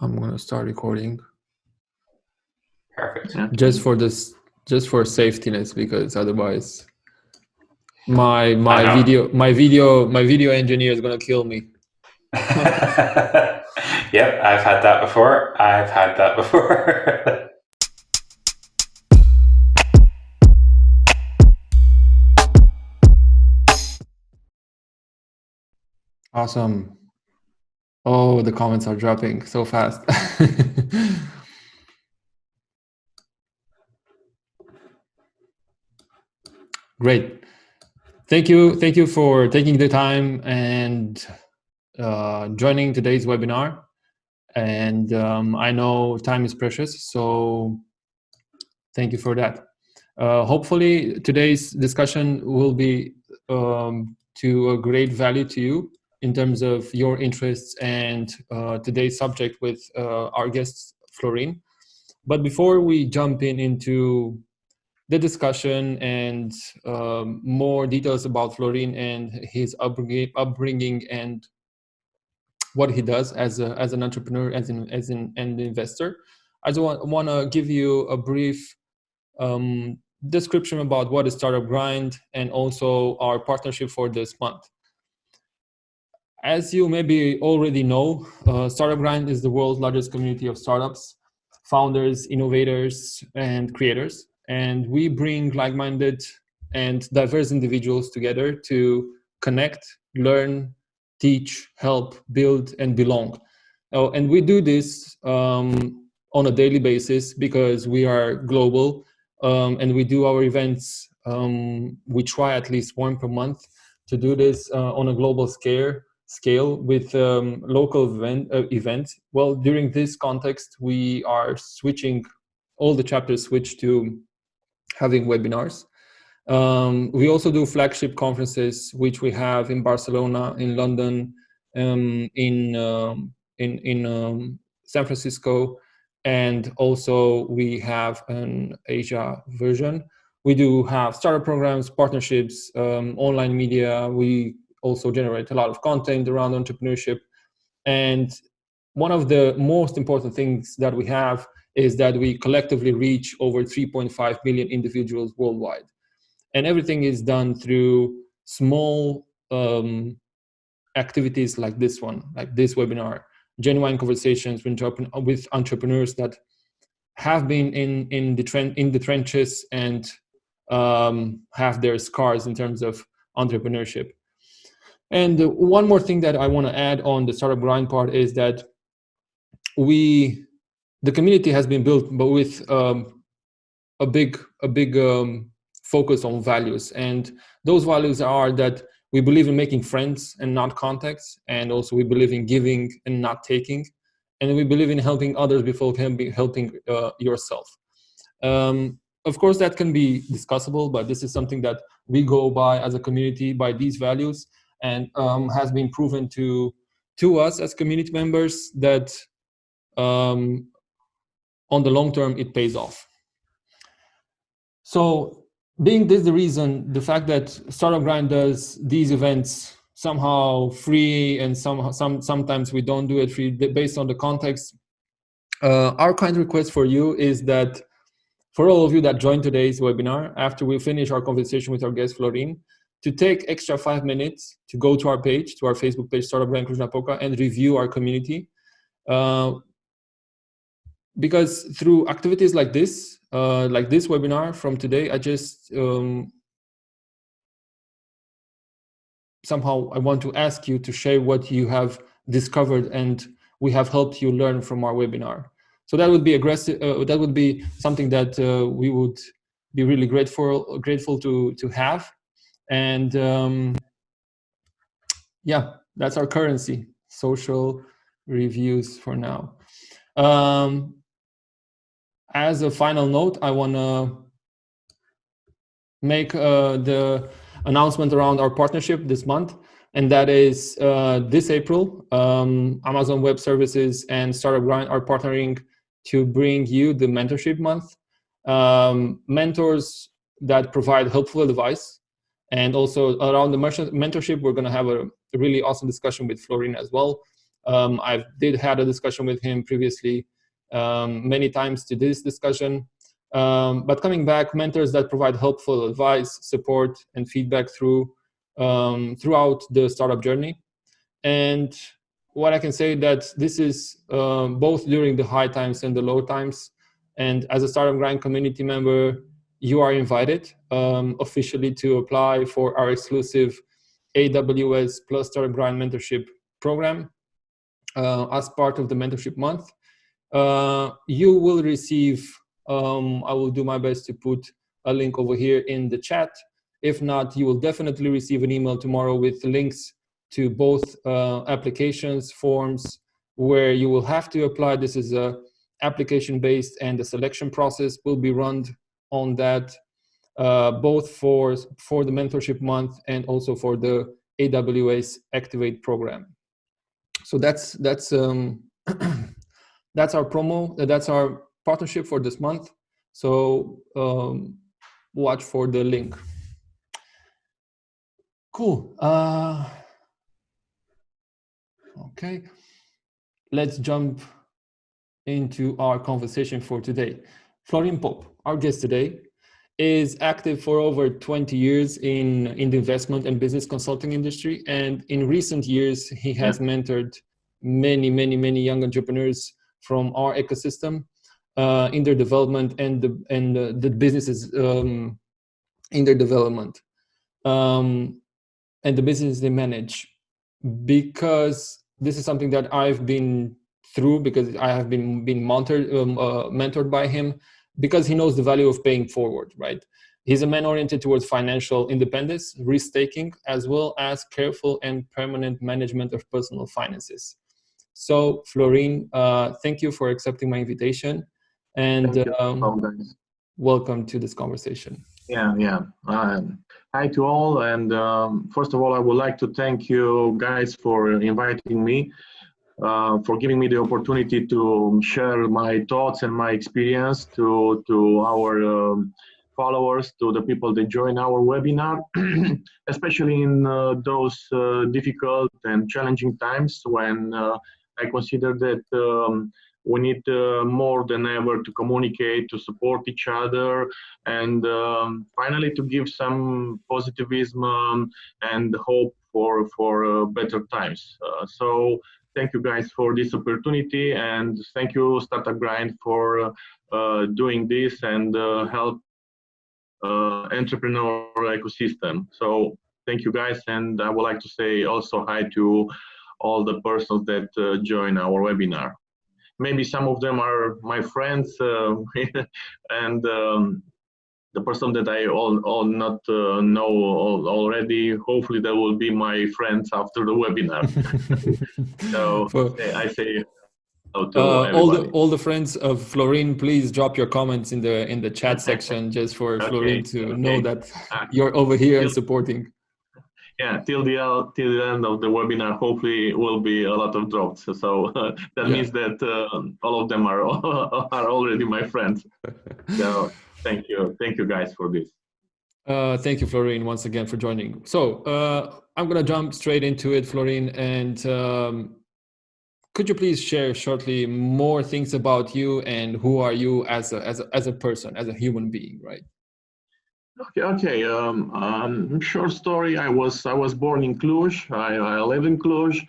I'm gonna start recording. Perfect. Yeah. Just for safetyness, because otherwise my video engineer is gonna kill me. Yep, I've had that before. Awesome. Oh, the comments are dropping so fast. Great. Thank you for taking the time and joining today's webinar. And I know time is precious, so thank you for that. Hopefully today's discussion will be to a great value to you in terms of your interests and today's subject with our guest Florin. But before we jump into the discussion and more details about Florin and his upbringing and what he does as an entrepreneur, as an investor, I just want to give you a brief description about what is Startup Grind and also our partnership for this month. As you maybe already know, Startup Grind is the world's largest community of startups, founders, innovators, and creators. And we bring like-minded and diverse individuals together to connect, learn, teach, help, build, and belong. And we do this on a daily basis because we are global, and we do our events. We try at least one per month to do this on a global scale with local events. Well, during this context, we are switching, all the chapters switch to having webinars. We also do flagship conferences, which we have in Barcelona, in London, in San Francisco, and also we have an Asia version. We do have startup programs, partnerships, online media. We also generate a lot of content around entrepreneurship. And one of the most important things that we have is that we collectively reach over 3.5 million individuals worldwide. And everything is done through small activities like this one, like this webinar, genuine conversations with entrepreneurs that have been in the trenches and have their scars in terms of entrepreneurship. And one more thing that I want to add on the Startup Grind part is that the community has been built, but with a big focus on values. And those values are that we believe in making friends and not contacts, and also we believe in giving and not taking, and we believe in helping others before helping yourself. Of course, that can be discussable, but this is something that we go by as a community, by these values, and has been proven to us as community members that on the long term it pays off. So being this the reason, the fact that Startup Grind does these events somehow free and sometimes we don't do it free based on the context, our kind request for you is that for all of you that joined today's webinar, after we finish our conversation with our guest Florin, to take extra 5 minutes to go to our page, to our Facebook page, Startup Grind Cluj-Napoca, and review our community. Because through activities like this webinar from today, I just somehow I want to ask you to share what you have discovered and we have helped you learn from our webinar. So that would be that would be something that we would be really grateful to have. And yeah, that's our currency, social reviews for now. As a final note, I want to make the announcement around our partnership this month, and that is this April, Amazon Web Services and Startup Grind are partnering to bring you the mentorship month. Mentors that provide helpful advice, and also around the mentorship, we're going to have a really awesome discussion with Florin as well. I did had a discussion with him previously, many times to this discussion. But coming back, mentors that provide helpful advice, support, and feedback throughout the startup journey. And what I can say that this is both during the high times and the low times. And as a Startup Grind community member, you are invited officially to apply for our exclusive AWS plus Startup Grind mentorship program as part of the mentorship month. You will receive, I will do my best to put a link over here in the chat. If not, you will definitely receive an email tomorrow with links to both applications, forms, where you will have to apply. This is a application-based, and the selection process will be run on that, both for the mentorship month and also for the AWS Activate program. So that's that's our promo. That's our partnership for this month. So watch for the link. Cool. Okay, let's jump into our conversation for today. Florin Pop, our guest today, is active for over 20 years in the investment and business consulting industry. And in recent years, he has mentored many young entrepreneurs from our ecosystem in their development and the businesses in their development and the business they manage. Because this is something that I've been through, because I have been mentored by him, because he knows the value of paying forward, right? He's a man oriented towards financial independence, risk-taking, as well as careful and permanent management of personal finances. So, Florin, thank you for accepting my invitation, and welcome to this conversation. Hi to all, and first of all, I would like to thank you guys for inviting me, for giving me the opportunity to share my thoughts and my experience to our followers, to the people that join our webinar, especially in those difficult and challenging times when I consider that we need more than ever to communicate, to support each other, and finally to give some positivism and hope for better times. So thank you guys for this opportunity, and thank you Startup Grind for doing this and help entrepreneurial ecosystem. So thank you guys, and I would like to say also hi to all the persons that join our webinar. Maybe some of them are my friends, and the person that I all not know already. Hopefully, they will be my friends after the webinar. So I say hello to everybody. All the friends of Florin, please drop your comments in the chat section, just for Florin to know that you're over here and supporting. Yeah, till the end of the webinar, hopefully will be a lot of drops. So that means that all of them are already my friends. So thank you guys for this. Thank you, Florin, once again for joining. So I'm gonna jump straight into it, Florin, and could you please share shortly more things about you and who are you as a person, as a human being, right? Okay. Short story. I was born in Cluj. I live in Cluj.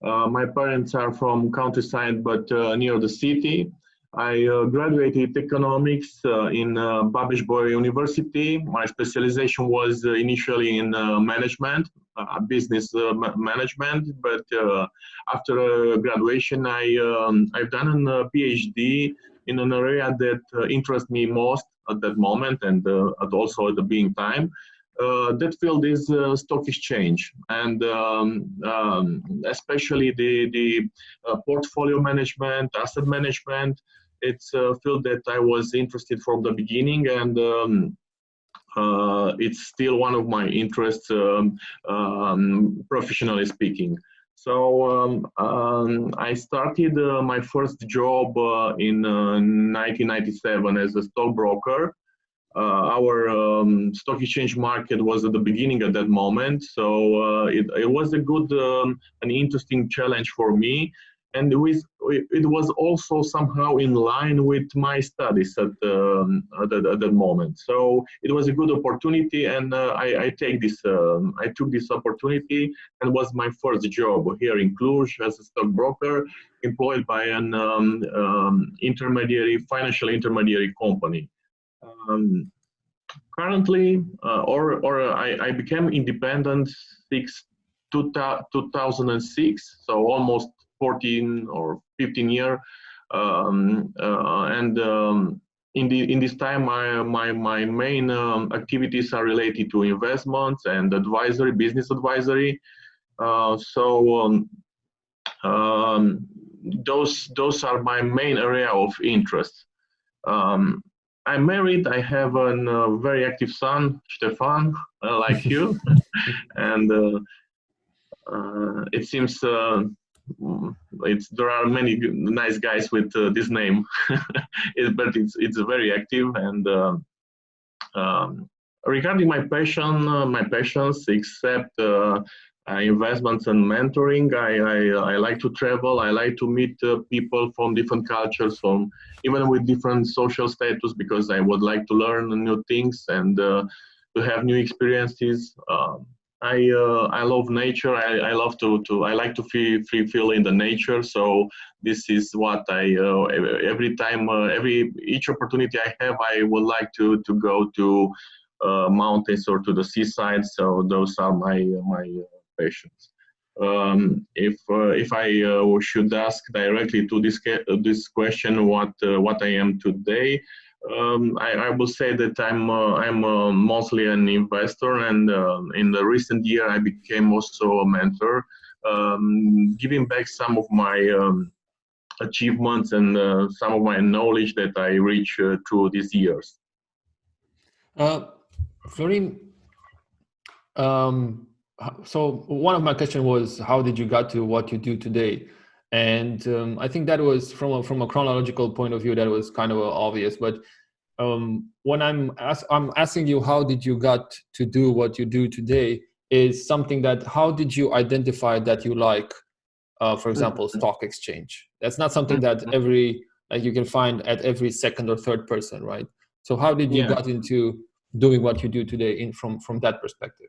My parents are from countryside, but near the city. I graduated economics in Babeș-Bolyai University. My specialization was initially in management, business management. But after graduation, I've done a PhD in an area that interests me most at that moment, and also at the being time. That field is stock exchange, and especially the portfolio management, asset management. It's a field that I was interested from the beginning, and it's still one of my interests, professionally speaking. So I started my first job in 1997 as a stockbroker. our stock exchange market was at the beginning at that moment, so it was a good an interesting challenge for me, and it was also somehow in line with my studies at that moment. So it was a good opportunity, and I took this opportunity, and was my first job here in Cluj as a stockbroker, employed by an financial intermediary company. Um, Currently, I became independent 2006, so almost 14 or 15 year, and in this time, my main activities are related to investments and advisory, business advisory. So those are my main area of interest. Um, I'm married. I have a very active son, Stefan, like you, and it seems there are many nice guys with this name, but it's very active. And regarding my passions, except investments and mentoring, I like to travel. I like to meet people from different cultures, from even with different social status, because I would like to learn new things and to have new experiences. I love nature. I love I like to feel in the nature. So this is what I every time each opportunity I have, I would like to go to mountains or to the seaside. So those are my passions. If I should ask directly to this question, what I am today, I will say that I'm mostly an investor, and in the recent year I became also a mentor, giving back some of my achievements and some of my knowledge that I reached through these years. Florin, so one of my questions was, how did you get to what you do today? And I think that was from a chronological point of view, that was kind of obvious. But when I'm asking you, how did you got to do what you do today, is something that, how did you identify that you like, for example, stock exchange? That's not something that you can find at every second or third person, right? So how did you got into doing what you do today from that perspective?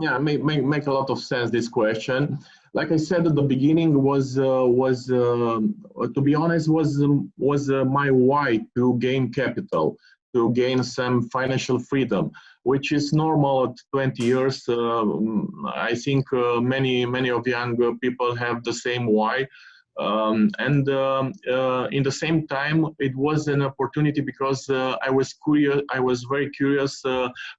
Yeah, make a lot of sense, this question. Like I said at the beginning, was to be honest, was my why to gain capital, to gain some financial freedom, which is normal at 20 years. I think many of young people have the same why. In the same time, it was an opportunity because I was curious. I was very curious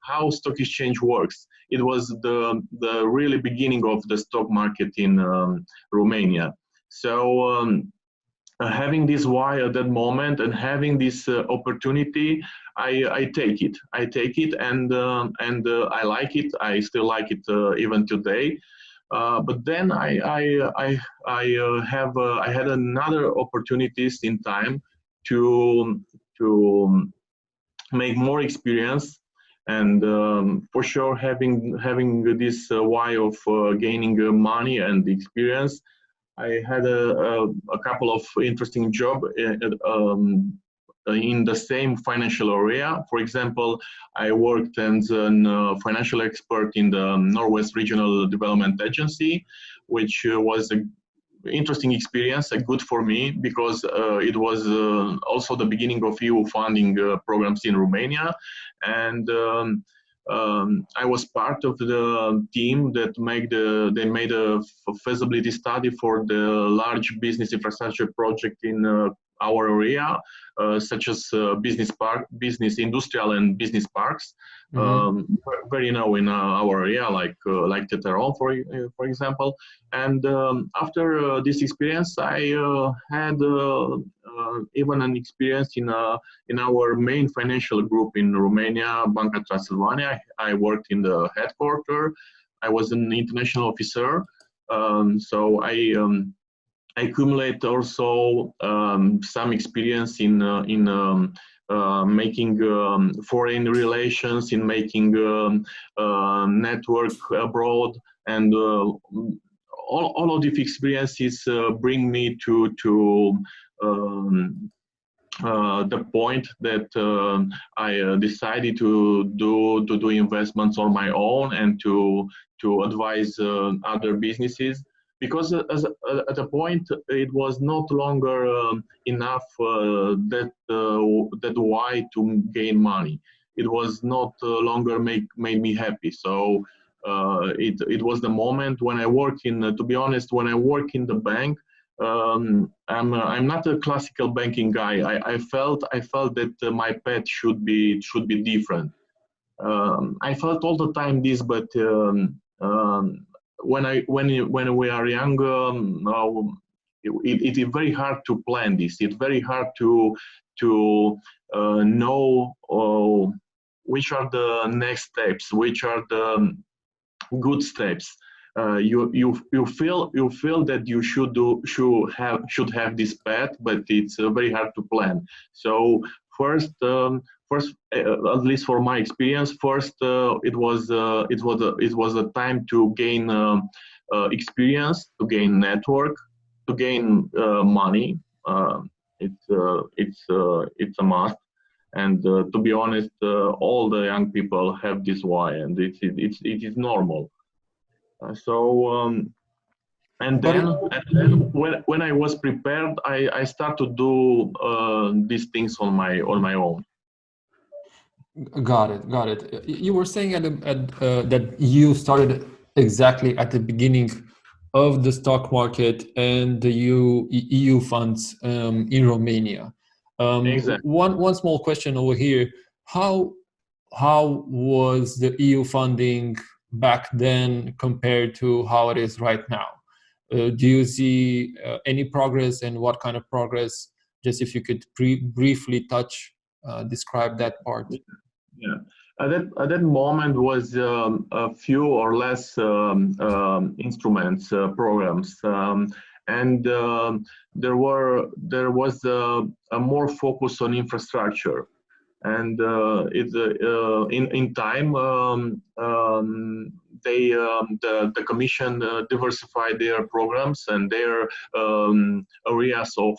how stock exchange works. It was the really beginning of the stock market in Romania. So having this why at that moment and having this opportunity, I take it. I take it, and I like it. I still like it even today. But then I had another opportunities in time to make more experience, and for sure having this why of gaining money and experience. I had a couple of interesting jobs in the same financial area. For example, I worked as a financial expert in the Northwest Regional Development Agency, which was an interesting experience, good for me, because it was also the beginning of EU funding programs in Romania. And I was part of the team that they made a feasibility study for the large business infrastructure project in our area, such as business industrial and business parks, very known in our area, like Teteron, for example. And after this experience, I had even an experience in our main financial group in Romania, Banca Transilvania. I worked in the headquarters. I was an international officer, so I accumulate also some experience in making foreign relations, in making network abroad, and all of these experiences bring me to um, the point that I decided to do investments on my own and to advise other businesses, because at a point it was not longer enough that why to gain money. It was not longer made me happy. So it was the moment when I work in to be honest, when I work in the bank, I'm not a classical banking guy. I felt that my path should be different. I felt all the time this, but when we are young, it is very hard to plan this. It's very hard to know which are the next steps, which are the good steps. You feel that you should have this path, but it's very hard to plan. So first, at least for my experience, first it was a time to gain experience, to gain network, to gain money. It's a must. And to be honest, all the young people have this why, and it is normal. So But and then when I was prepared, I start to do these things on my own. got it, got it. You were saying that you started exactly at the beginning of the stock market and the EU funds in Romania. Exactly. One small question over here: how how was the EU funding back then compared to how it is right now? Do you see any progress, and what kind of progress? Just if you could briefly describe that part. Yeah. At that moment was a few or less instruments, programs, and there was a more focus on infrastructure. And in time, the commission diversified their programs and their areas of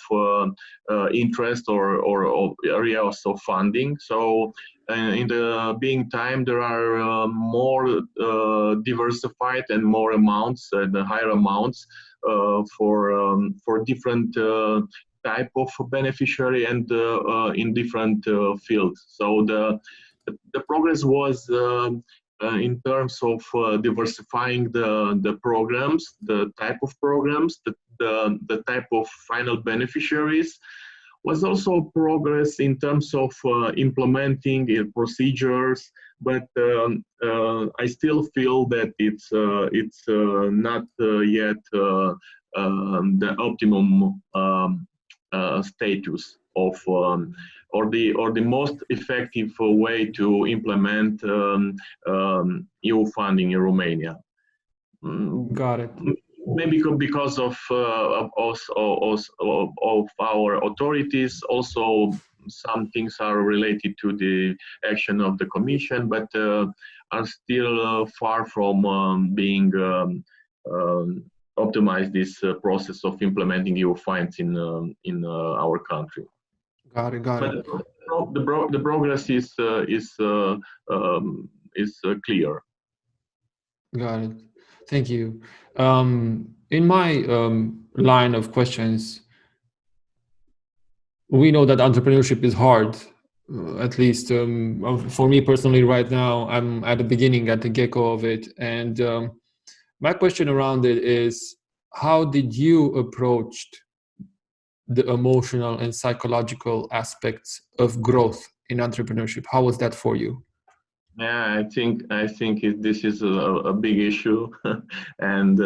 interest, or areas of funding. So in the being time, there are more diversified and more amounts and higher amounts for different type of beneficiary and in different fields. So the progress was in terms of diversifying the programs, the type of programs, the type of final beneficiaries. Was also progress in terms of implementing procedures, but I still feel that it's not yet the optimum status of or the most effective way to implement EU funding in Romania. Got it. Maybe because of our authorities. Also, some things are related to the action of the commission, but are still far from being optimized. This process of implementing EU funds in our country. Got it. Got But it. the progress is clear. Got it. Thank you. In my line of questions, we know that entrepreneurship is hard. At least for me personally, right now, I'm at the beginning, at the get-go of it. And my question around it is, how did you approach the emotional and psychological aspects of growth in entrepreneurship? How was that for you? Yeah, I think this is a big issue, and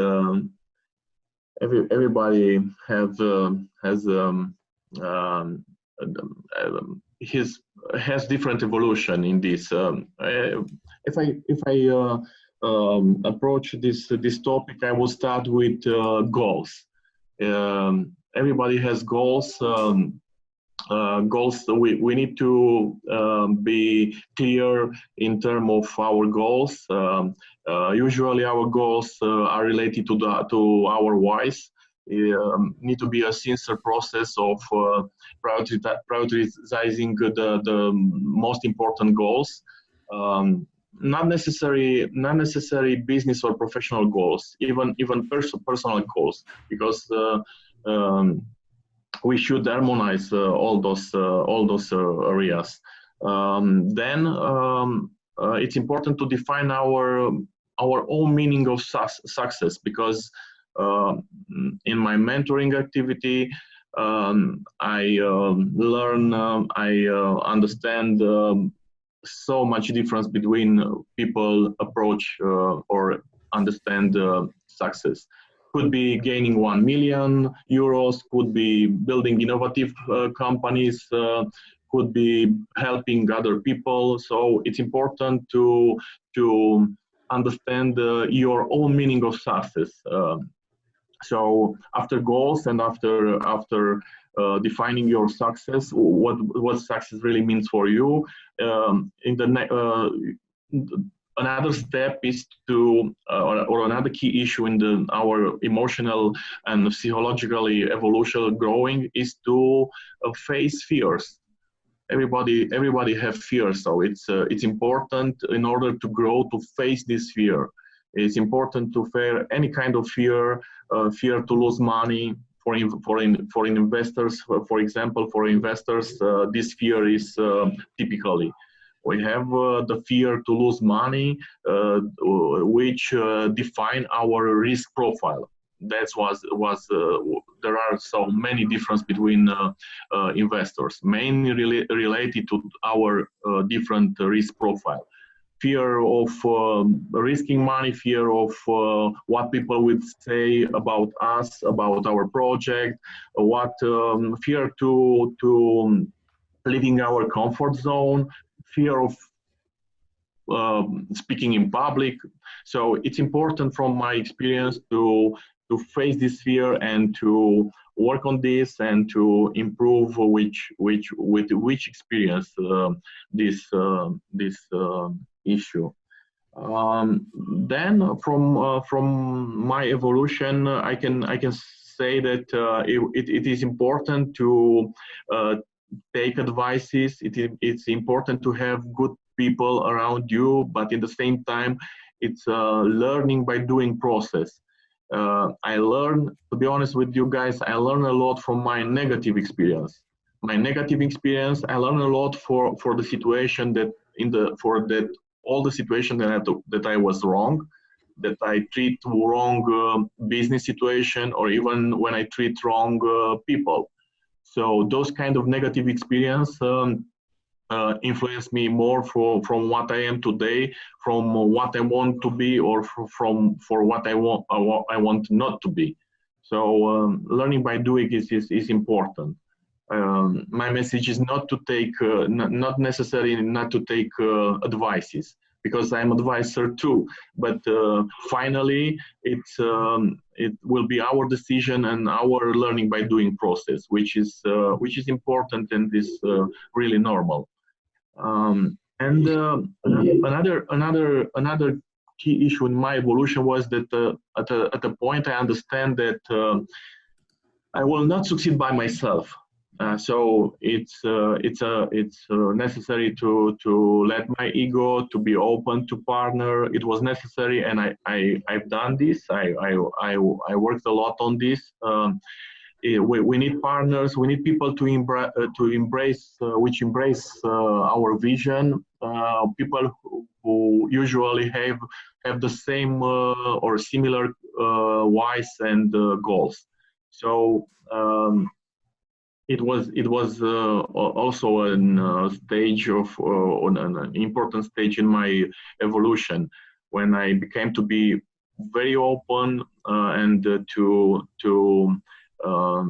everybody um, his has different evolution in this. If I approach this topic, I will start with goals. Everybody has goals. Goals. We need to be clear in terms of our goals. Usually, our goals are related to our whys. Need to be a sincere process of prioritizing the most important goals. Not necessary business or professional goals, even personal goals, because we should harmonize all those areas. It's important to define our own meaning of success, because in my mentoring activity, I understand so much difference between people approach or understand success. Could be gaining 1 million euros, could be building innovative companies, could be helping other people. So it's important to understand your own meaning of success. So after goals and after defining your success, what success really means for you, another step is to, or another key issue in our emotional and psychologically evolution growing, is to face fears. Everybody have fears, so it's important in order to grow to face this fear. It's important to face any kind of fear, fear to lose money. For investors, for example, for investors, this fear is typically. We have the fear to lose money, which define our risk profile. That was there are so many differences between investors, mainly related to our different risk profile. Fear of risking money, fear of what people would say about us, about our project, fear to leaving our comfort zone, fear of speaking in public. So it's important from my experience to face this fear and to work on this and to improve with which experience this issue. Then from my evolution, I can say that it is important to take advices. It's important to have good people around you, but in the same time, it's a learning by doing process. I learn, to be honest with you guys, I learn a lot from my negative experience. My negative experience, I learn a lot for the situation that all the situation that I was wrong, that I treat wrong business situation, or even when I treat wrong people. So those kind of negative experience influence me more from what I am today, from what I want to be, or for what I want not to be. So learning by doing is important. My message is not to take, not necessarily not to take advices, because I'm advisor too. But finally, it will be our decision and our learning by doing process, which is important and is really normal. And another key issue in my evolution was that at a point I understand that I will not succeed by myself. So it's necessary to let my ego to be open to partner. It was necessary, and I've done this. I worked a lot on this. We need partners. We need people to embrace our vision. People who usually have the same or similar whys and goals. So it was also a stage of an important stage in my evolution, when I became to be very open and to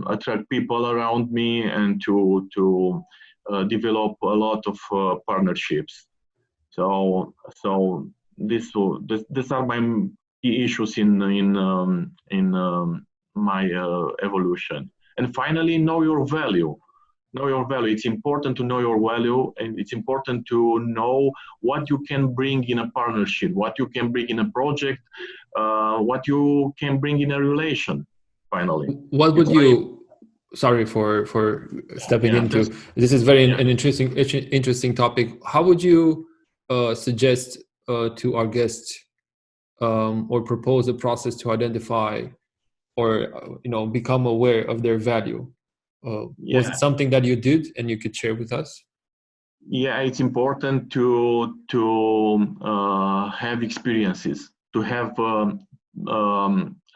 attract people around me, and to develop a lot of partnerships. So these are my key issues in evolution. And finally, know your value. Know your value. It's important to know your value, and it's important to know what you can bring in a partnership, what you can bring in a project, what you can bring in a relation. Finally, What would it's very you? Sorry for stepping yeah. into this. Is very Yeah. an interesting topic. How would you suggest to our guests or propose a process to identify or become aware of their value? Was it Yeah. something that you did and you could share with us? Yeah, it's important to have experiences, to have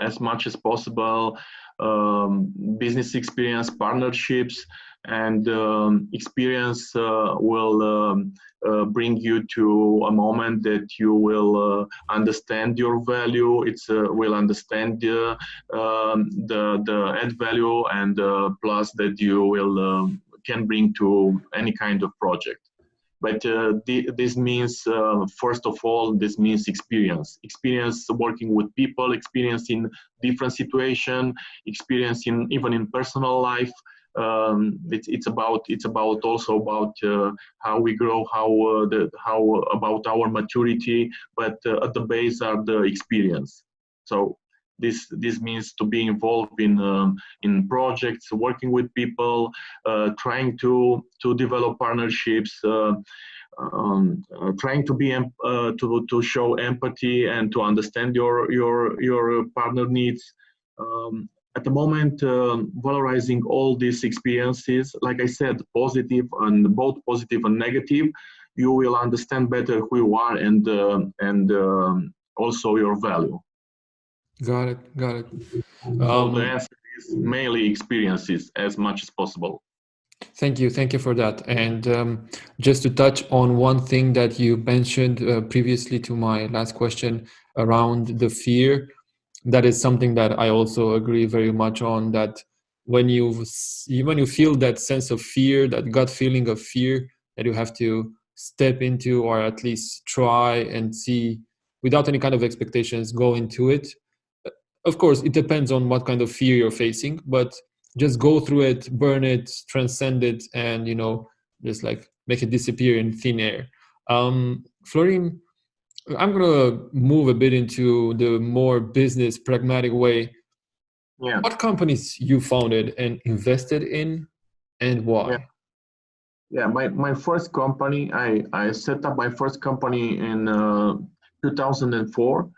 as much as possible business experience, partnerships, and experience will bring you to a moment that you will understand your value. It's will understand the add value, and plus that you will can bring to any kind of project. But this means, first of all, this means experience working with people, experience in different situation, experience in even in personal life. It's about also about how we grow, how about our maturity, but at the base are the experience. So this means to be involved in projects, working with people, trying to develop partnerships, trying to be to show empathy and to understand your partner needs. At the moment, valorizing all these experiences, like I said, positive and both positive and negative, you will understand better who you are and also your value. Got it. Got it. So the answer is mainly experiences as much as possible. Thank you. Thank you for that. And just to touch on one thing that you mentioned previously to my last question around the fear, that is something that I also agree very much on, that when you feel that sense of fear, that gut feeling of fear that you have to step into, or at least try and see without any kind of expectations, go into it. Of course, it depends on what kind of fear you're facing, but just go through it, burn it, transcend it, and just like make it disappear in thin air. Florin, I'm gonna move a bit into the more business pragmatic way. Yeah. What companies you founded and invested in, and Yeah. why? Yeah, my first company, I set up my first company in 2004.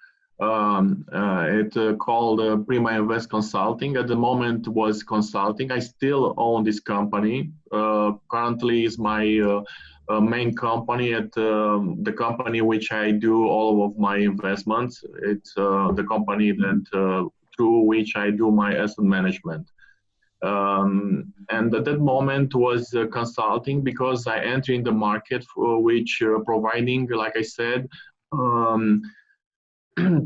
It called Prima Invest Consulting. At the moment was consulting. I still own this company. Currently is my main company at the company which I do all of my investments. It's the company that through which I do my asset management. And at that moment was consulting, because I entered in the market for which providing, like I said,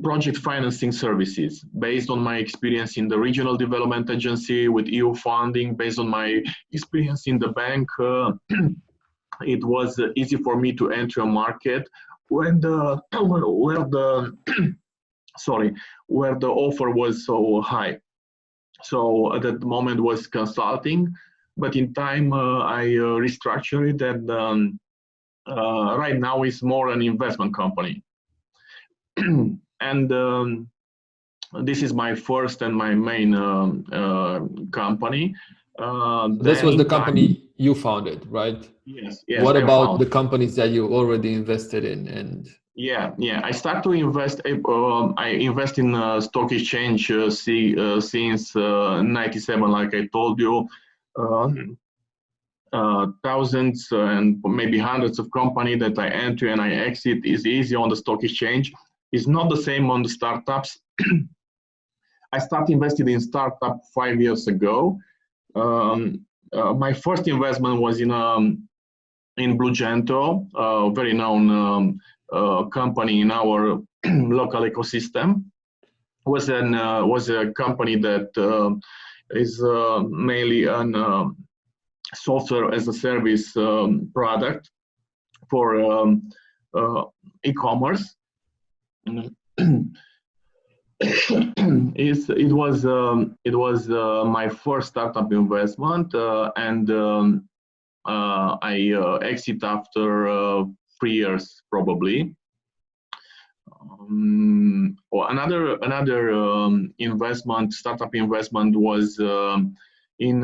project financing services based on my experience in the regional development agency with EU funding, based on my experience in the bank. It was easy for me to enter a market when where the sorry, where the offer was so high. So at that moment was consulting, but in time I restructured it, and right now it's more an investment company. And this is my first and my main company. This was the In time, company you founded, right? yes, What I about found. the companies that you already invested in? And Yeah. I start to invest. I invest in stock exchange since '97, like I told you. Thousands and maybe hundreds of companies that I enter and I exit is easy on the stock exchange. It's not the same on the startups. I started investing in startup 5 years ago. My first investment was in Blugento, a very known company in our local ecosystem. Was a company that is mainly an software as a service product for e-commerce. it was my first startup investment, and I exit after 3 years probably. Or another startup investment was in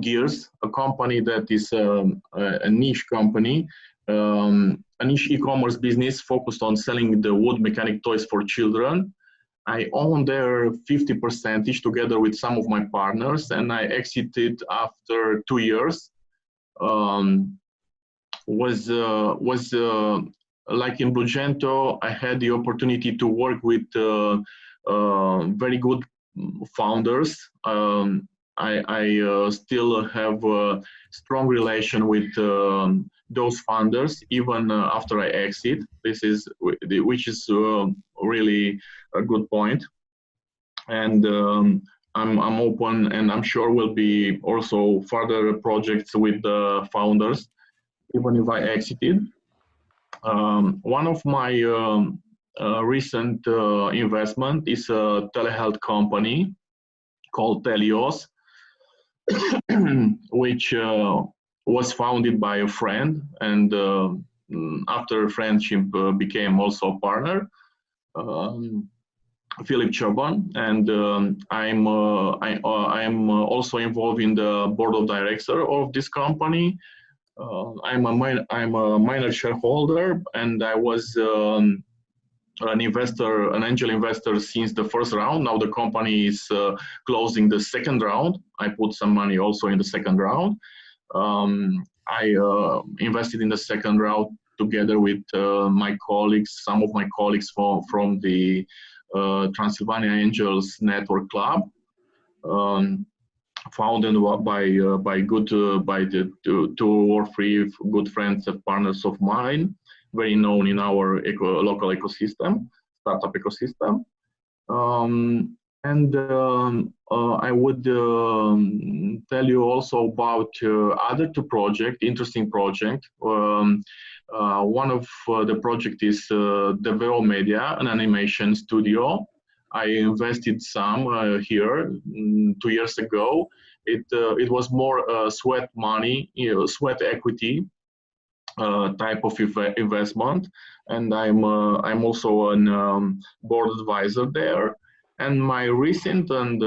Gears, a company that is a niche company, a niche e-commerce business focused on selling the wood mechanic toys for children. I own their 50% each together with some of my partners, and I exited after 2 years. Um, was Like in Blugento, I had the opportunity to work with very good founders. I still have a strong relation with those founders even after I exit. Which is really a good point, and I'm open, and I'm sure will be also further projects with the founders even if I exited. One of my recent investment is a telehealth company called Telios, which was founded by a friend, and after friendship became also a partner, Philip Choban, and I'm also involved in the board of directors of this company. I'm a minor shareholder, and I was an angel investor since the first round. Now the company is closing the second round. I put some money also in the second round. I invested in the second round together with my colleagues, some of my colleagues from the Transylvania Angels Network Club. Founded by the two or three good friends and partners of mine, very known in our local ecosystem, startup ecosystem. I would tell you also about other two projects, interesting project. One of the project is Deveo Media, an animation studio. I invested some here 2 years ago. It was more sweat money, sweat equity type of investment, and I'm also an board advisor there. And my recent and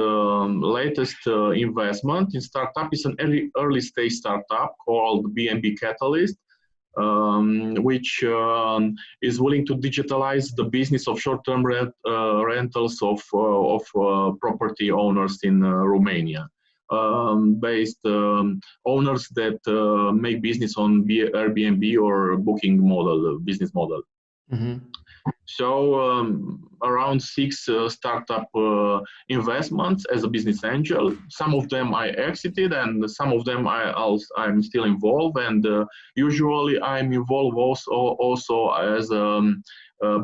latest investment in startup is an early stage startup called BNB Catalyst, which is willing to digitalize the business of short-term rentals of property owners in Romania. Based owners that make business on Airbnb or booking business model. Mm-hmm. So around 6 startup investments as a business angel. Some of them I exited, and some of them I'm still involved. And usually I'm involved also as a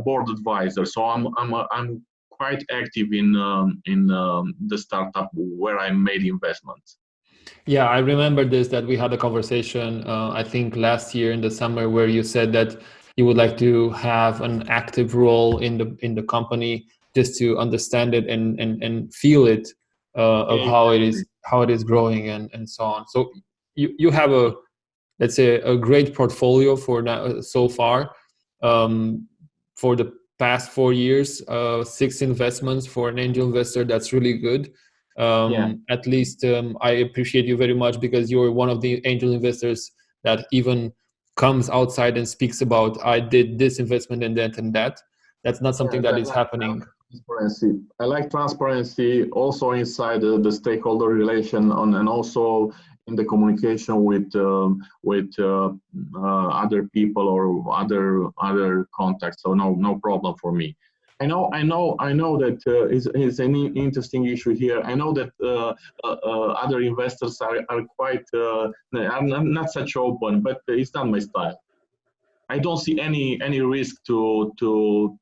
board advisor. So I'm quite active in the startup where I made investments. Yeah, I remember that we had a conversation, I think last year in the summer, where you said that you would like to have an active role in the company, just to understand it and feel it, of how it is growing and so on. So you have let's say a great portfolio for now so far. For the past 4 years, 6 investments for an angel investor. That's really good. At least I appreciate you very much, because you're one of the angel investors that even comes outside and speaks about, I did this investment and that and that. That's not something that is happening. Transparency. I like transparency also inside the stakeholder relation and also in the communication with other people or other contacts. So no problem for me. I know that is an interesting issue here. I know that other investors are quite not such open, but it's not my style. I don't see any risk to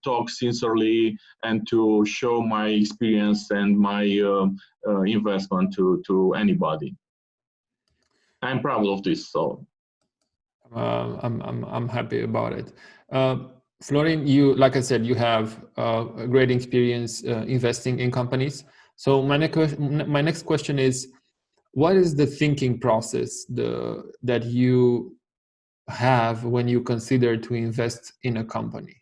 talk sincerely and to show my experience and my investment to anybody. I'm proud of this, so I'm happy about it. Florin, you, like I said, you have a great experience investing in companies. So my next question is, what is the thinking process that you have when you consider to invest in a company?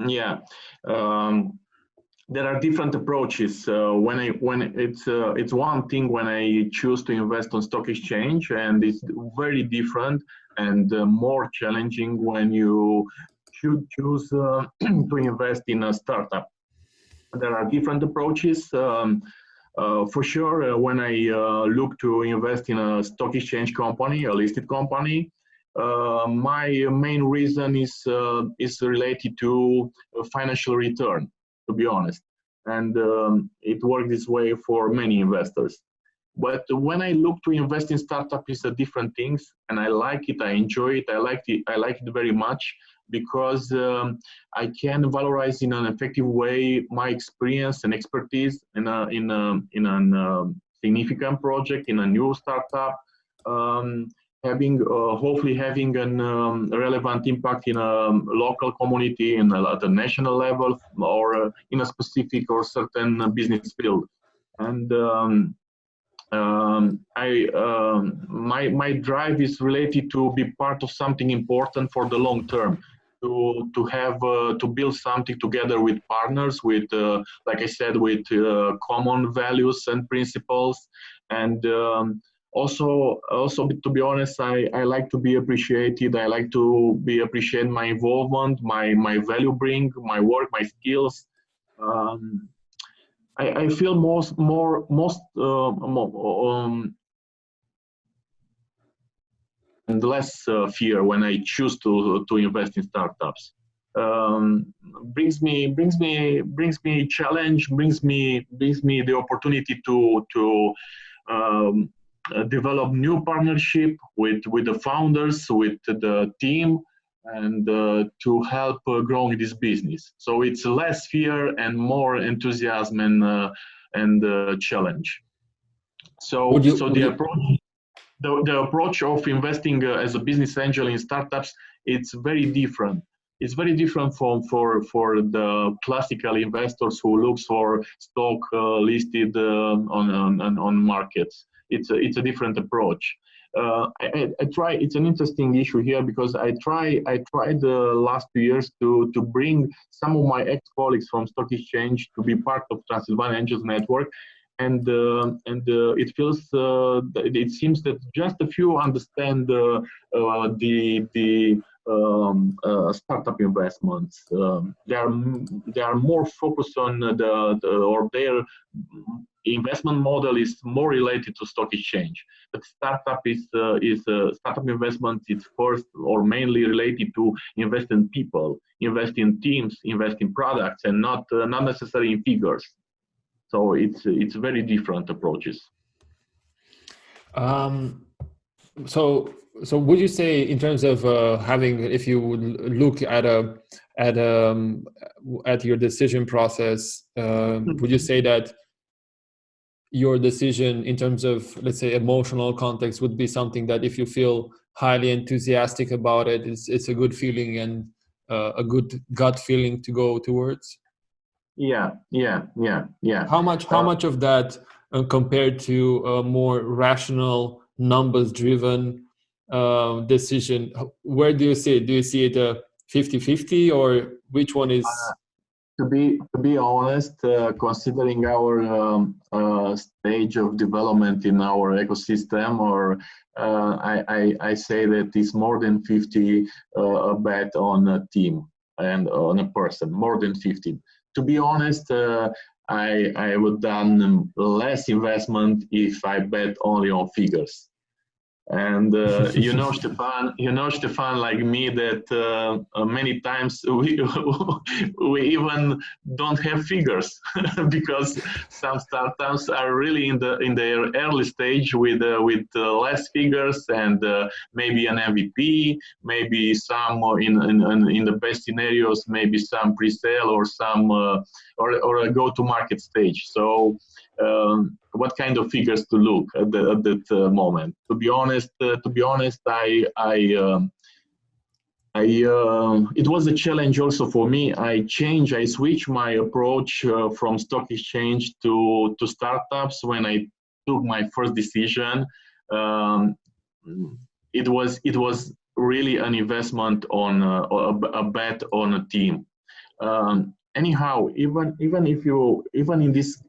Yeah. Um, there are different approaches. When it's one thing when I choose to invest on stock exchange, and it's very different and more challenging when you should choose to invest in a startup. There are different approaches. For sure, when I look to invest in a stock exchange company, a listed company, my main reason is related to financial return, to be honest, and it works this way for many investors. But when I look to invest in startup, it's a different things, and I like it. I enjoy it. I like it very much because I can valorize in an effective way my experience and expertise in a significant project, in a new startup. Having hopefully having an relevant impact in a local community, at a national level, or in a specific or certain business field. And my drive is related to be part of something important for the long term, to have to build something together with partners, with like I said, with common values and principles. And also to be honest, I like to be appreciated. I like to be appreciate my involvement, my value bring, my work, my skills. um, I feel and less fear when I choose to invest in startups. Brings me challenge, brings me the opportunity to develop new partnership with the founders, with the team, and to help growing this business. So it's less fear and more enthusiasm and challenge. Would So you, so would the you, approach the approach of investing as a business angel in startups, it's very different. It's very different from for the classical investors who looks for stock listed on markets. It's a different approach. I try. It's an interesting issue here because I tried the last 2 years to bring some of my ex-colleagues from stock exchange to be part of Transylvania Angels Network, and it seems that just a few understand the startup investments. They are more focused on or their investment model is more related to stock exchange. But startup investment is first or mainly related to invest in people, invest in teams, invest in products, and not necessarily in figures. So it's very different approaches. um, so would you say, in terms of having, if you would look at at your decision process, would you say that your decision in terms of, let's say, emotional context would be something that if you feel highly enthusiastic about it, it's a good feeling and a good gut feeling to go towards? Yeah. How much of that compared to a more rational, numbers driven decision, where do you see it? Do you see it a 50-50, or which one is? To be honest, considering our stage of development in our ecosystem, or I say that it's more than 50 a bet on a team and on a person, more than 50. To be honest, I would done less investment if I bet only on figures. And Stefan, like me, that many times we even don't have figures because some startups are really in their early stage with less figures, and maybe an MVP, maybe some in the best scenarios, maybe some pre-sale or some or a go-to-market stage. So what kind of figures to look at that moment? To be honest, it was a challenge also for me. I switched my approach from stock exchange to startups when I took my first decision. Um, it was really an investment on a bet on a team. Anyhow, even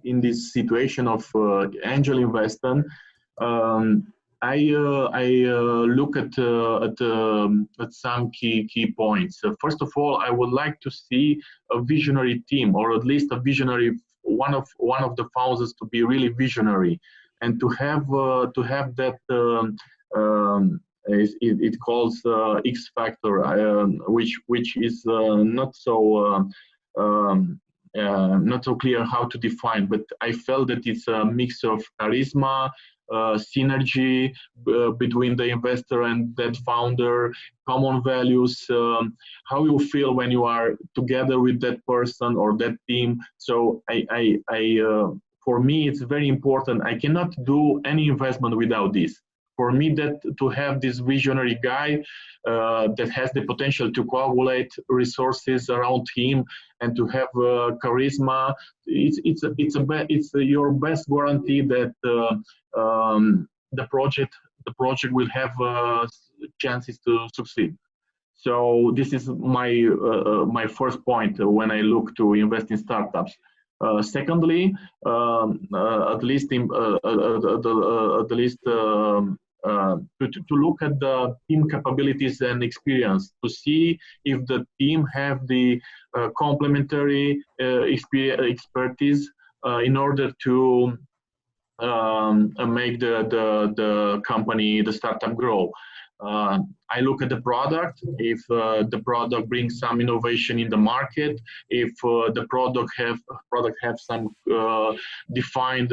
in this situation of angel investing, um, I look at some key points. First of all, I would like to see a visionary team, or at least a visionary one of the founders to be really visionary, and to have that. It calls X factor, which is not so clear how to define, but I felt that it's a mix of charisma, synergy between the investor and that founder, common values, how you feel when you are together with that person or that team. So for me, it's very important. I cannot do any investment without this. For me, that to have this visionary guy that has the potential to coagulate resources around him and to have charisma, it's your best guarantee that the project will have chances to succeed. So this is my first point when I look to invest in startups. Secondly, at least to look at the team capabilities and experience, to see if the team have the complementary expertise in order to make the company, the startup grow. I look at the product, if the product brings some innovation in the market, if the product have some defined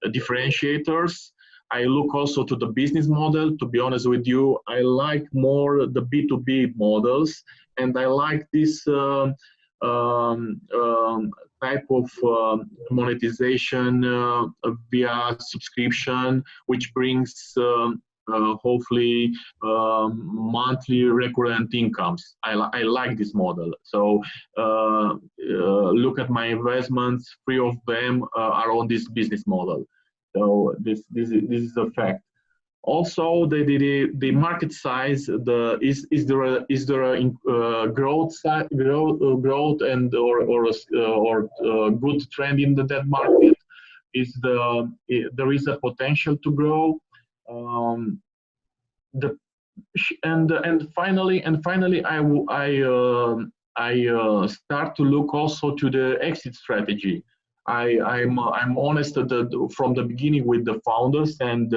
differentiators. I look also to the business model. To be honest with you, I like more the B2B models, and I like this type of monetization via subscription, which brings hopefully monthly recurrent incomes. I like this model. So look at my investments, 3 of them are on this business model. So this is a fact. Also, the market size, is there a growth and or good trend in that market? There is a potential to grow. The and finally, I start to look also to the exit strategy. I'm honest from the beginning with the founders, and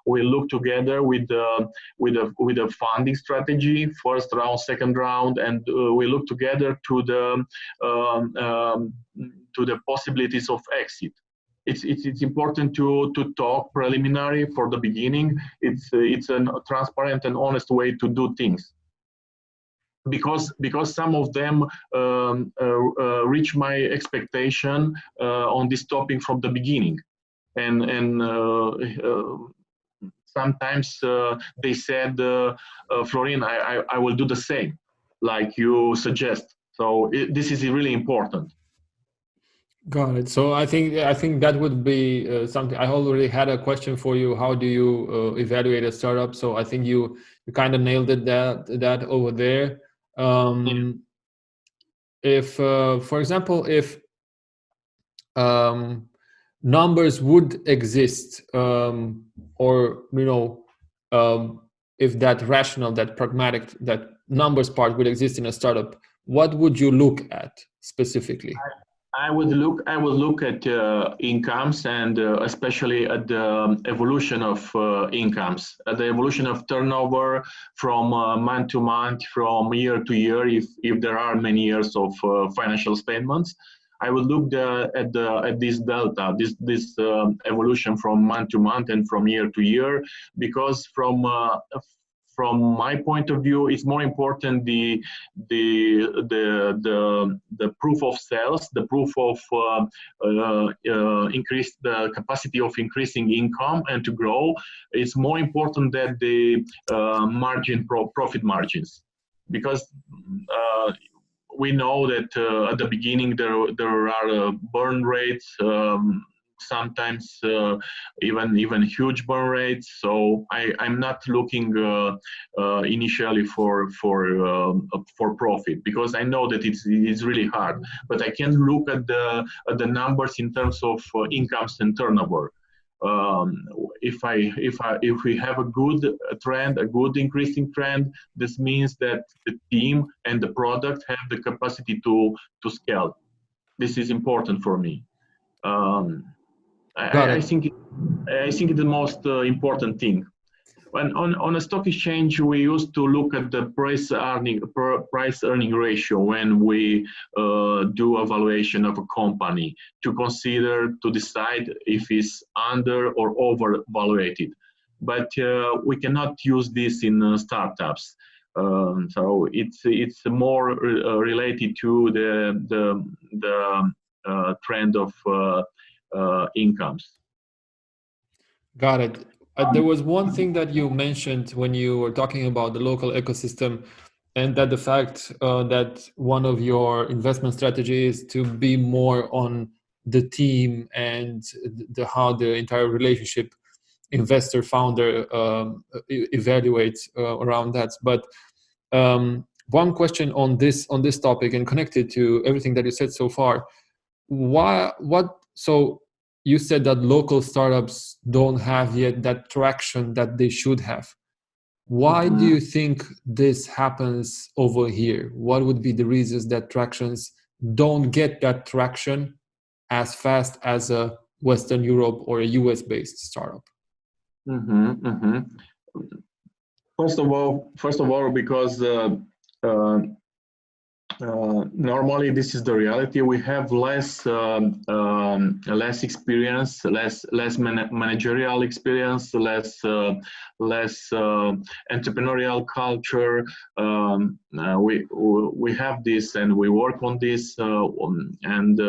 we look together with a funding strategy, first round, second round, and we look together to the possibilities of exit. It's important to talk preliminary for the beginning. It's a transparent and honest way to do things. Because some of them reach my expectation on this topic from the beginning, and sometimes they said, Florin, I will do the same, like you suggest. So this is really important. Got it. So I think that would be something. I already had a question for you. How do you evaluate a startup? So I think you kind of nailed it that over there. If, for example, if numbers would exist, or if that rational, that pragmatic, that numbers part would exist in a startup, what would you look at specifically? I would look at incomes, and especially at the evolution of incomes, at the evolution of turnover from month to month, from year to year, if there are many years of financial statements. I would look at this delta, this evolution from month to month and from year to year, because from my point of view, it's more important the proof of sales, the proof of increase the capacity of increasing income and to grow. It's more important than the profit margins, because we know that at the beginning there are burn rates, sometimes even huge burn rates. So I'm not looking initially for profit, because I know that it's really hard. But I can look at the numbers in terms of incomes and turnover. If we have a good trend, a good increasing trend, this means that the team and the product have the capacity to scale. This is important for me. Got I it. think it's the most important thing. When on a stock exchange, we used to look at the price earning ratio when we do evaluation of a company, to consider, to decide if it's under or over valuated. But we cannot use this in startups. So it's more related to the trend of incomes. Got it. There was one thing that you mentioned when you were talking about the local ecosystem, and that the fact that one of your investment strategies is to be more on the team and how the entire relationship investor founder evaluates around that. But one question on this topic, and connected to everything that you said so far, so you said that local startups don't have yet that traction that they should have. Why do you think this happens over here? What would be the reasons that tractions don't get that traction as fast as a Western Europe or a US based startup? First of all, because normally this is the reality. We have less experience, less managerial experience, less entrepreneurial culture. We have this, and we work on this, and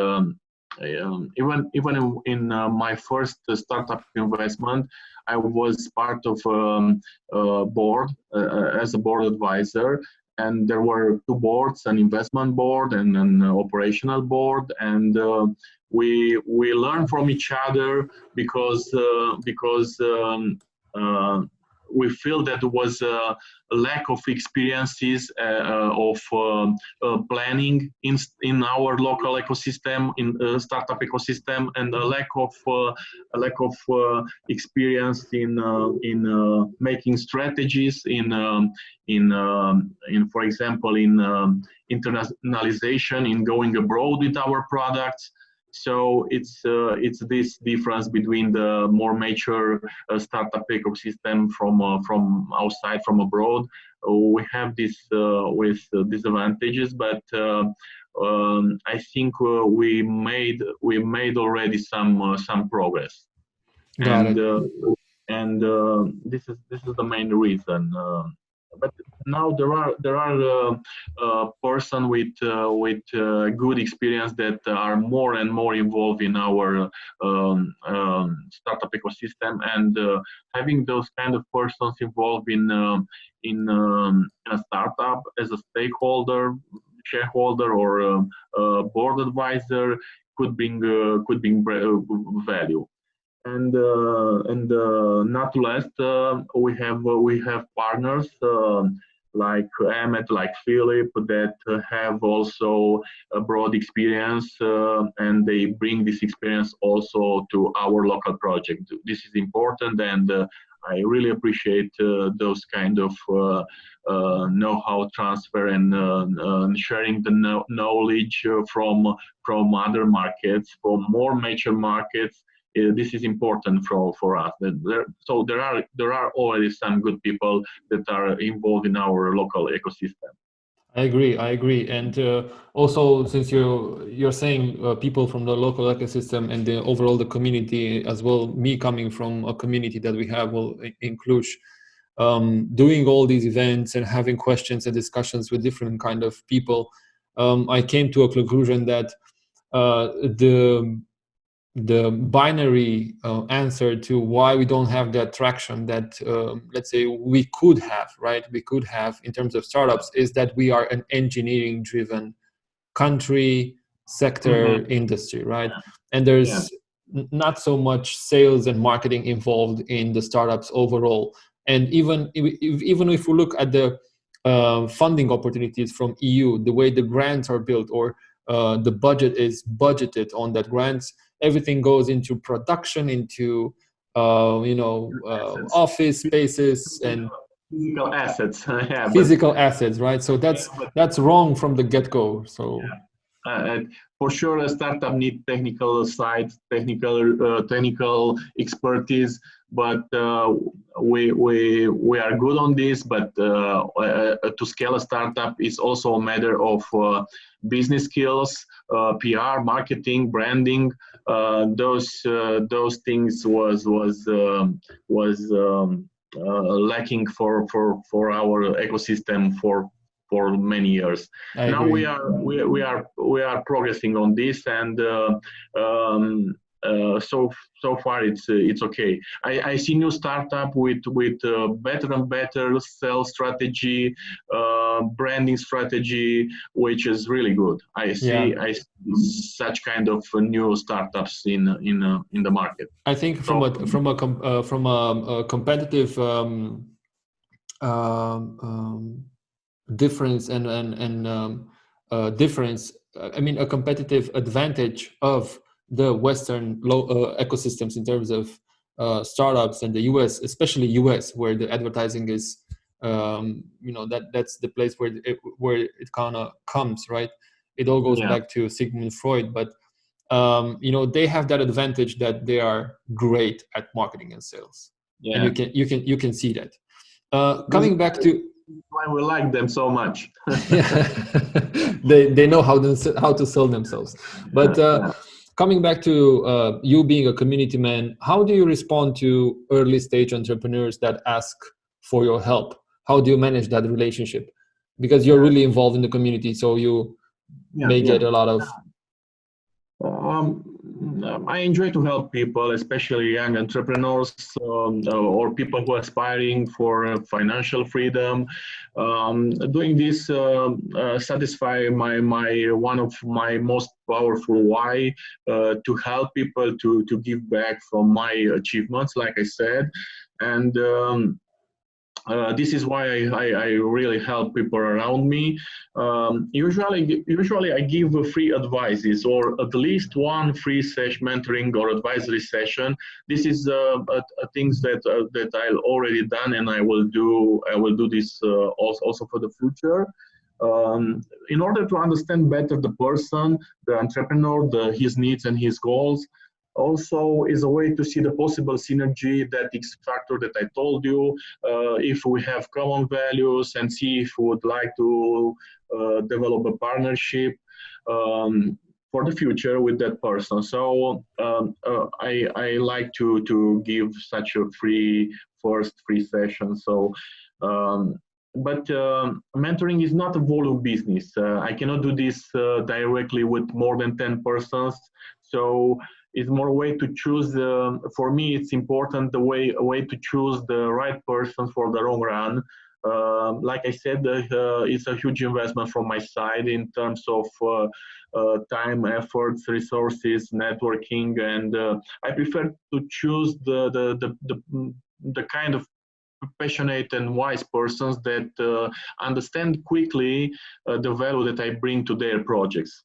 even in my first startup investment, I was part of a board as a board advisor. And there were two boards, an investment board and an operational board, and we learn from each other because we feel that there was a lack of experiences of planning in our local ecosystem, in startup ecosystem, and a lack of experience in making strategies in for example in internationalization, in going abroad with our products. So it's this difference between the more mature startup ecosystem from outside, from abroad. We have this with disadvantages, but I think we made already some progress. Got it. And this is the main reason. But now there are person with good experience that are more and more involved in our startup ecosystem, and having those kind of persons involved in a startup as a stakeholder, shareholder, or board advisor could bring value. And not less, we have partners like Emmet, like Philip, that have also a broad experience, and they bring this experience also to our local project. This is important, and I really appreciate those kind of know-how transfer and sharing the knowledge from other markets, from more mature markets. This is important for us. So there are already some good people that are involved in our local ecosystem. I agree, and also, since you're saying people from the local ecosystem and the overall the community as well, me coming from a community that we have in Cluj, doing all these events and having questions and discussions with different kind of people, I came to a conclusion that the binary answer to why we don't have that traction that let's say we could have, right? We could have in terms of startups, is that we are an engineering driven country, sector, industry, right? And there's not so much sales and marketing involved in the startups overall. And even if we look at the funding opportunities from EU, the way the grants are built, or the budget is budgeted on that grants, everything goes into production, into office spaces and physical assets. Yeah, physical assets, right? So that's wrong from the get-go. So for sure, a startup needs technical sides, technical expertise, but we are good on this. But to scale a startup is also a matter of business skills, PR, marketing, branding. Those things was lacking for our ecosystem for many years. I Now agree. we are progressing on this, and so far it's okay. I see new startup with better and better sales strategy, branding strategy, which is really good. I see such kind of new startups in the market. I think from a competitive difference and difference, I mean a competitive advantage of the Western ecosystems in terms of startups and the US, especially US, where the advertising is that's the place where it kind of comes, right? It all goes back to Sigmund Freud, but they have that advantage that they are great at marketing and sales, and you can see that. Coming back to why we like them so much. they know how to sell themselves. But coming back to you being a community man, how do you respond to early stage entrepreneurs that ask for your help? How do you manage that relationship? Because you're really involved in the community, so you may get a lot of I enjoy to help people, especially young entrepreneurs or people who are aspiring for financial freedom. Doing this satisfy my one of my most powerful why, to help people to give back from my achievements, like I said, and this is why I really help people around me. Usually I give free advices, or at least one free mentoring or advisory session. This is things that I already done, and I will do this also for the future. In order to understand better the person, the entrepreneur, his needs and his goals. Also is a way to see the possible synergy, that X factor that I told you, if we have common values, and see if we would like to develop a partnership for the future with that person. So I like to give such a first free session. So but mentoring is not a volume business. I cannot do this directly with more than 10 persons. So it's more a way to choose. For me, it's important a way to choose the right person for the long run. Like I said, it's a huge investment from my side in terms of time, efforts, resources, networking, and I prefer to choose the kind of passionate and wise persons that understand quickly the value that I bring to their projects.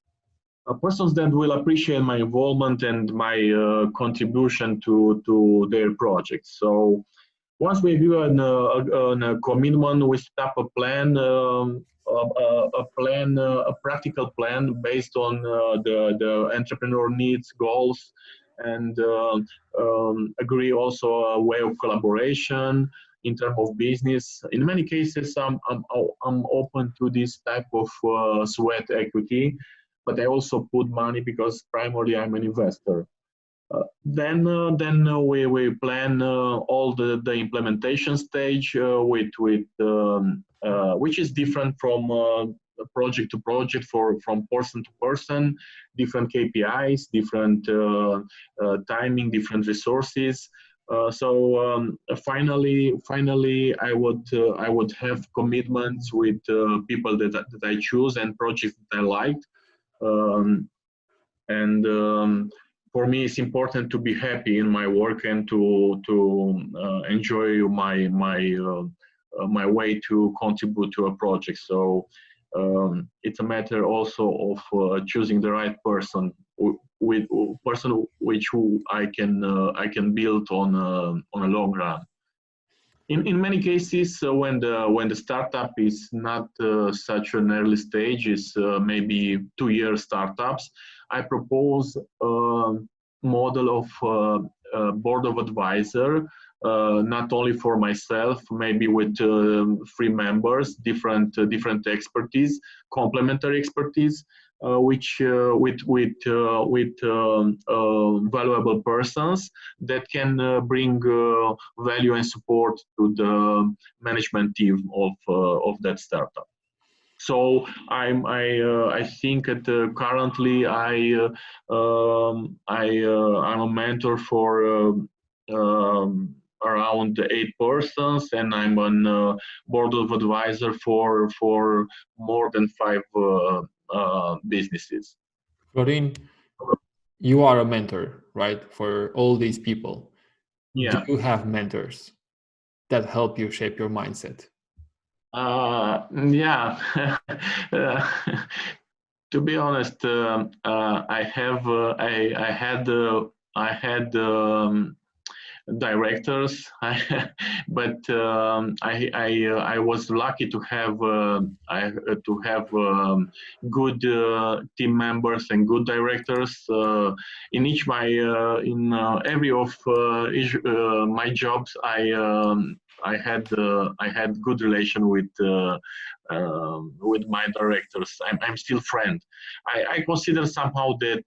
Persons that will appreciate my involvement and my contribution to their projects. So once we do a commitment, we stop a plan, a practical plan based on the entrepreneur needs, goals, and agree also a way of collaboration in terms of business. In many cases, I'm open to this type of sweat equity, but I also put money because primarily I'm an investor. Then we plan all the implementation stage which is different from project to project, from person to person, different KPIs, different timing, different resources. Finally, I would have commitments with people that I choose and projects that I liked. Um, and For me, it's important to be happy in my work and to enjoy my way to contribute to a project. So it's a matter also of choosing the right person, with person which who I can build on a long run. In many cases, when the startup is not such an early stage, is maybe 2-year startups, I propose a model of board of advisor, not only for myself, maybe with 3 members, different expertise, complementary expertise, which with valuable persons that can bring value and support to the management team of that startup. So I think that currently I'm a mentor for around 8 persons, and I'm on board of advisor for more than 5 businesses. Florin, you are a mentor, right, for all these people. Yeah. Do you have mentors that help you shape your mindset? Yeah. To be honest, I have I had directors, but I was lucky to have good team members and good directors in each my in every of my jobs. I had good relation with my directors. I'm still friend. I consider somehow that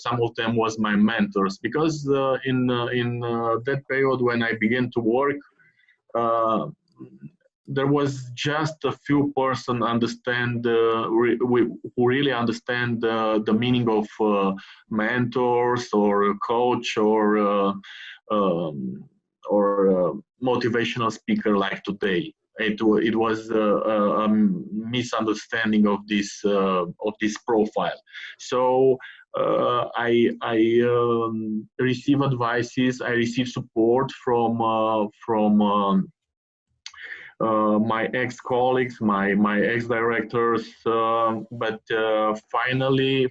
some of them was my mentors, because in that period when I began to work, there was just a few person who really understand the meaning of mentors or coach or motivational speaker like today. It was a misunderstanding of this profile. So I receive advices, I receive support from my ex-colleagues, my ex-directors, but finally,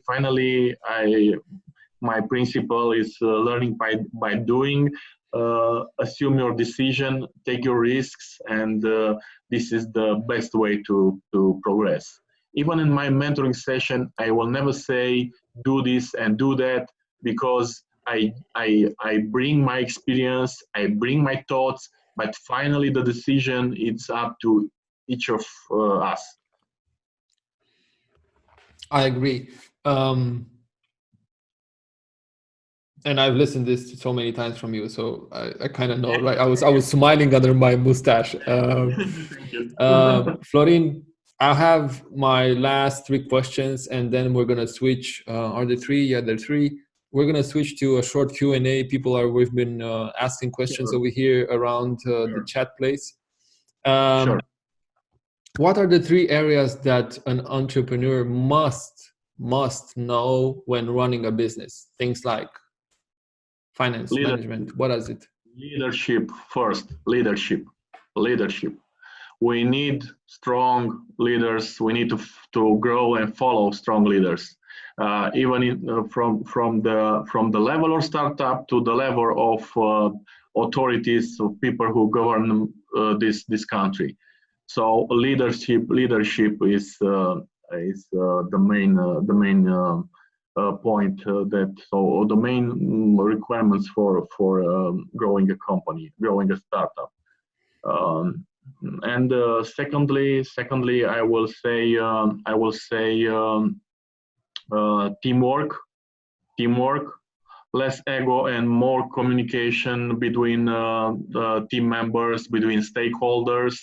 my principle is learning by doing. Assume your decision, take your risks, and this is the best way to progress. Even in my mentoring session, I will never say do this and do that, because I bring my experience, I bring my thoughts, but finally the decision it's up to each of us. I agree. And I've listened this so many times from you, so I kind of know, right? I was smiling under my mustache. Thank you. Florin, I have my last 3 questions, and then we're gonna switch. Are there 3? Yeah, there are 3. We're gonna switch to a short Q&A. We've been asking questions Sure. over here around the Sure. chat place. Sure. What are the 3 areas that an entrepreneur must know when running a business? Things like finance, management. What is it? Leadership first. Leadership. We need strong leaders. We need to grow and follow strong leaders. Even from the level of startup to the level of authorities, of people who govern this country. So leadership is the main point so the main requirements for growing a company, growing a startup. And secondly, I will say teamwork, less ego and more communication between the team members, between stakeholders,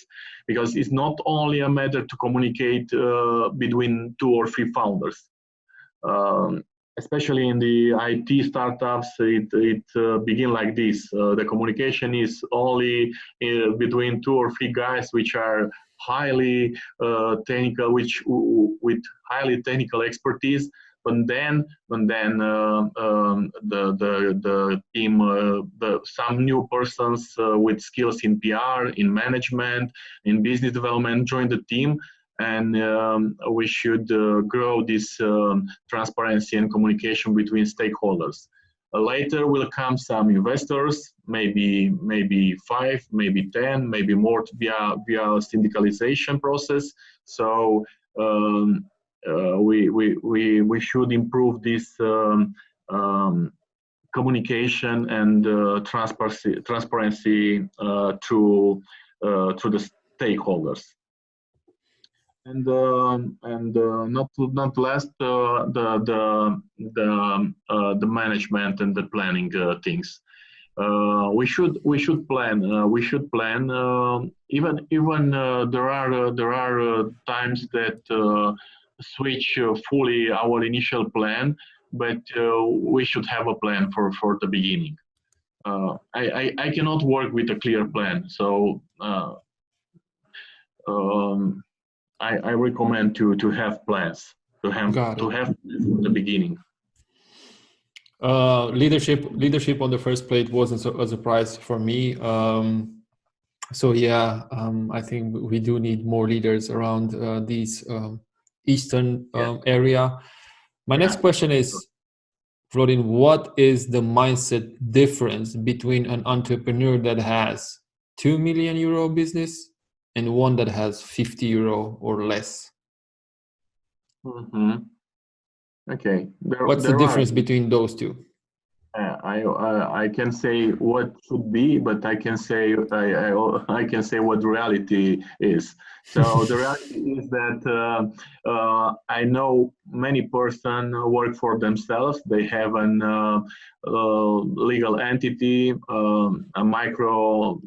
because it's not only a matter to communicate between 2 or 3 founders. Um, Especially in the IT startups, it begin like this. The communication is only between 2 or 3 guys, which are highly technical, with highly technical expertise. But then, the team, some new persons with skills in PR, in management, in business development join the team, and we should grow this transparency and communication between stakeholders. Later will come some investors, maybe 5, maybe 10, maybe more via syndicalization process. So we should improve this communication and transparency through the stakeholders. And not last the management and the planning things. We should plan. We should plan. Even there are times that switch fully our initial plan, but we should have a plan for the beginning. I cannot work with a clear plan, so I recommend to have plans, to have plans from the beginning. Leadership on the first plate wasn't a surprise for me. So yeah, I think we do need more leaders around these eastern area. My next question is, Florin, what is the mindset difference between an entrepreneur that has €2 million business and one that has €50 or less? Mm-hmm. Okay. What's the difference between those two? I can say what should be, but I can say what reality is. So the reality is that I know many persons work for themselves. They have an legal entity, a micro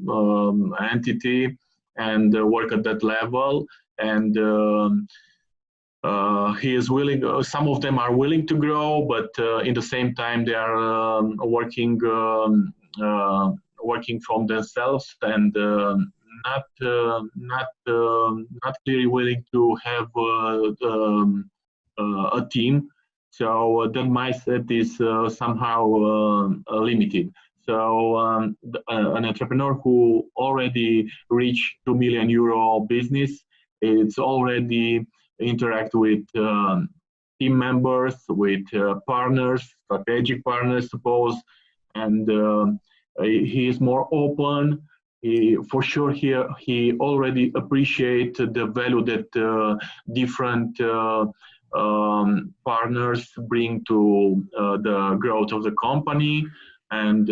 entity, and work at that level. And he is willing. Some of them are willing to grow, but in the same time they are working from themselves and not clearly willing to have a team. So the mindset is somehow limited. So an entrepreneur who already reached €2 million business, it's already interact with team members, with partners, strategic partners, suppose, and he is more open. For sure, he already appreciates the value that different partners bring to the growth of the company, and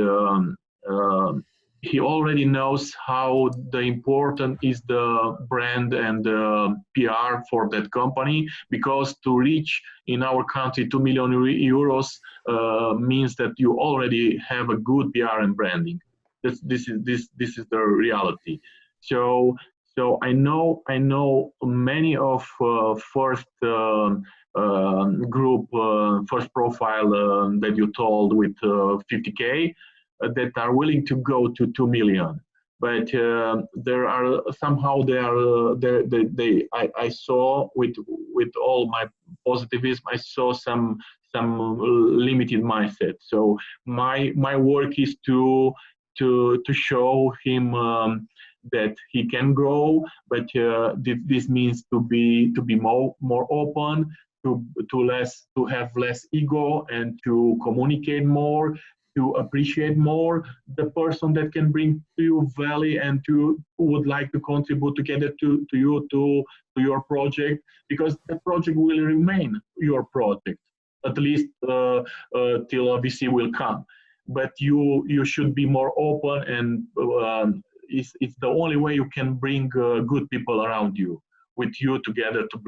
he already knows how the important is the brand and the PR for that company, because to reach in our country €2 million means that you already have a good PR and branding. This is the reality. So I know many of first group, first profile that you told with 50K. That are willing to go to 2 million, but there are somehow I saw with all my positivism, I saw some limited mindset. So my work is to show him that he can grow, but this means to be more open, to have less ego, and to communicate more, to appreciate more the person that can bring to you value and who would like to contribute together to your project, because the project will remain your project, at least till a VC will come. But you should be more open, and it's the only way you can bring good people around you, with you together to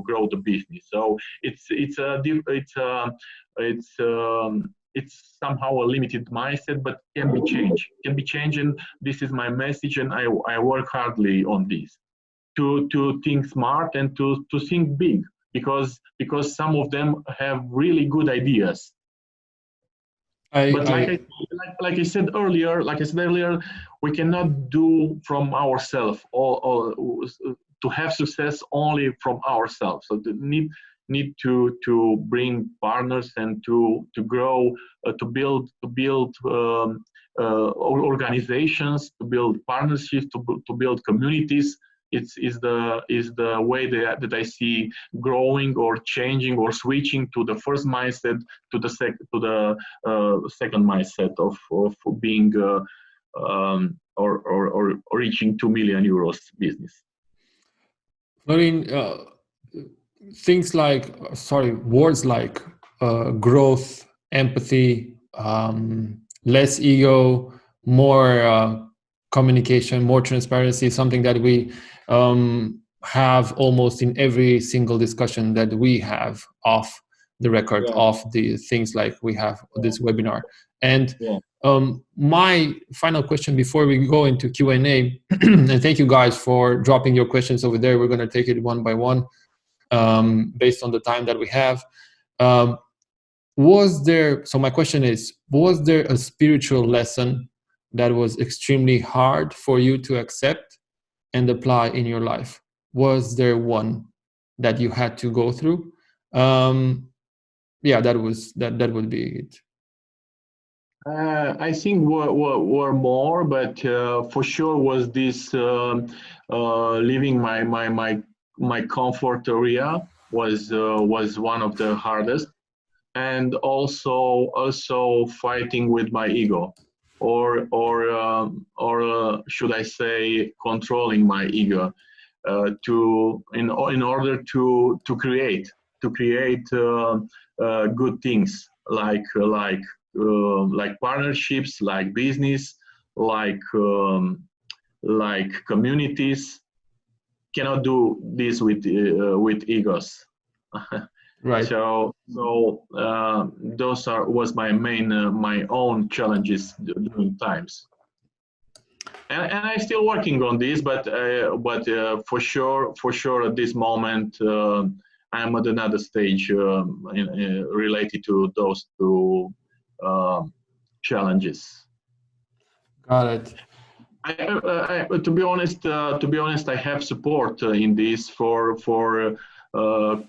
grow the business. So it's it's somehow a limited mindset, but can be changed, and this is my message, and I work hardly on this to think smart and to think big, because some of them have really good ideas. But like I said earlier, we cannot do from ourselves all to have success only from ourselves. So the need to bring partners and to grow, to build organizations, to build partnerships, to build communities. It's is the way that I see growing or changing or switching to the first mindset to the second mindset of being or reaching 2 million euros business. Florin, words like growth, empathy, less ego, more communication, more transparency, something that we have almost in every single discussion that we have off the record, of the things like we have this webinar. And my final question before we go into Q&A, and thank you guys for dropping your questions over there. We're going to take it one by one based on the time that we have. So my question is, was there a spiritual lesson that was extremely hard for you to accept and apply in your life? Was there one that you had to go through? That would be it. I think were more, but for sure was this leaving my comfort area was one of the hardest, and also fighting with my ego, or should I say controlling my ego, in order to create good things like partnerships, like business, like communities. Cannot do this with egos. Right. So those was my main my own challenges during times, and I'm still working on this. But for sure at this moment I'm at another stage related to those two challenges. Got it. To be honest, I have support in this for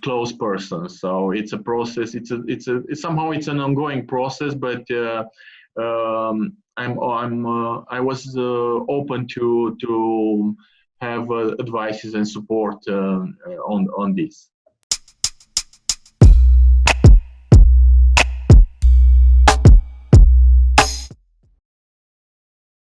close persons. So it's a process. It's somehow it's an ongoing process. But I was open to have advices and support on this.